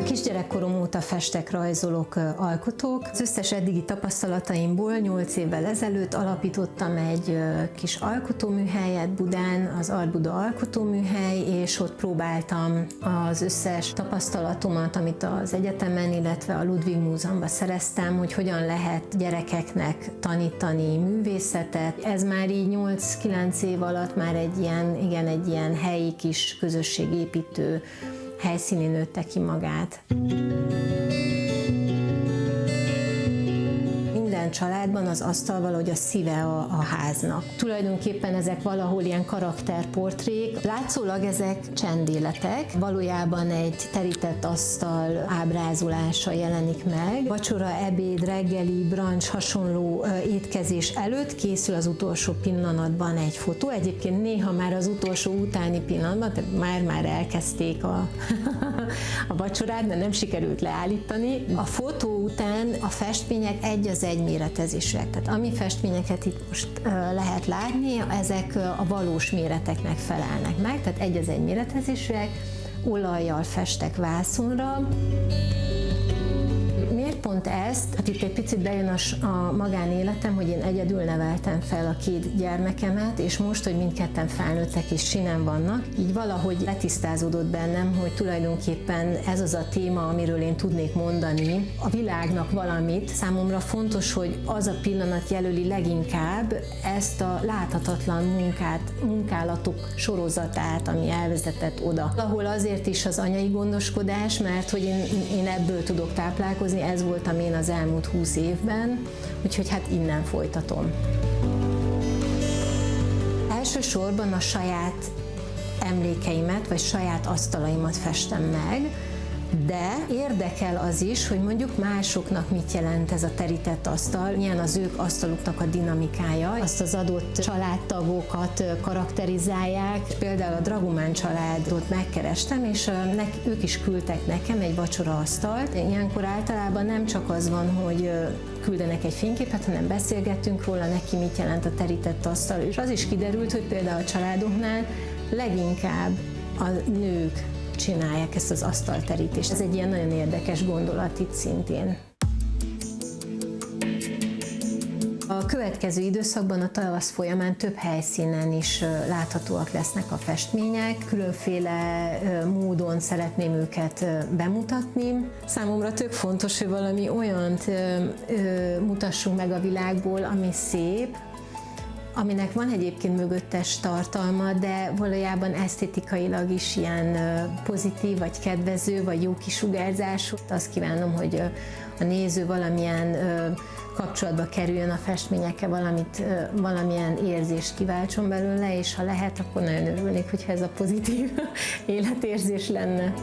Kisgyerekkorom óta festek, rajzolok, alkotok. Az összes eddigi tapasztalataimból 8 évvel ezelőtt alapítottam egy kis alkotóműhelyet Budán, az Art Buda Alkotóműhely, és ott próbáltam az összes tapasztalatomat, amit az egyetemen, illetve a Ludwig Múzeumban szereztem, hogy hogyan lehet gyerekeknek tanítani művészetet. Ez már így 8-9 év alatt már egy ilyen helyi kis közösségépítő helyszínén nőtte ki magát. Minden családban az asztal valahogy a szíve a háznak. Tulajdonképpen ezek valahol ilyen karakterportrék. Látszólag ezek csendéletek. Valójában egy terített asztal ábrázolása jelenik meg. Vacsora, ebéd, reggeli, brunch, hasonló étkezés előtt készül az utolsó pillanatban egy fotó. Egyébként néha már az utolsó utáni pillanatban, tehát már elkezdték a vacsorát, de nem sikerült leállítani. A fotó után a festmények egy az egy méretezésűek. Tehát ami festményeket itt most lehet látni, ezek a valós méreteknek felelnek meg, tehát egy az egy méretezésűek, olajjal festek vászonra. Miért pont ezt? Hát itt egy picit bejön a magánéletem, hogy én egyedül neveltem fel a 2 gyermekemet, és most, hogy mindketten felnőttek és sinem vannak, így valahogy letisztázódott bennem, hogy tulajdonképpen ez az a téma, amiről én tudnék mondani, a világnak valamit. Számomra fontos, hogy az a pillanat jelöli leginkább ezt a láthatatlan munkálatok sorozatát, ami elvezetett oda. Ahol azért is az anyai gondoskodás, mert hogy én ebből tudok táplálkozni, ez voltam én az elmúlt 20 évben, úgyhogy hát innen folytatom. Elsősorban a saját emlékeimet, vagy saját asztalaimat festem meg, de érdekel az is, hogy mondjuk másoknak mit jelent ez a terített asztal, milyen az ők asztaluknak a dinamikája, azt az adott családtagokat karakterizálják. Például a Dragomán családot megkerestem, és ők is küldtek nekem egy vacsoraasztalt. Ilyenkor általában nem csak az van, hogy küldenek egy fényképet, hanem beszélgettünk róla, neki mit jelent a terített asztal, és az is kiderült, hogy például a családoknál leginkább a nők csinálják ezt az asztalterítést. Ez egy ilyen nagyon érdekes gondolat itt szintén. A következő időszakban a tavasz folyamán több helyszínen is láthatóak lesznek a festmények. Különféle módon szeretném őket bemutatni. Számomra tök fontos, hogy valami olyant mutassunk meg a világból, ami szép, aminek van egyébként mögöttes tartalma, de valójában esztétikailag is ilyen pozitív, vagy kedvező, vagy jó kisugárzású. Azt kívánom, hogy a néző valamilyen kapcsolatba kerüljön a festményekkel, valamilyen érzést kiváltson belőle, és ha lehet, akkor nagyon örülnék, hogyha ez a pozitív életérzés lenne.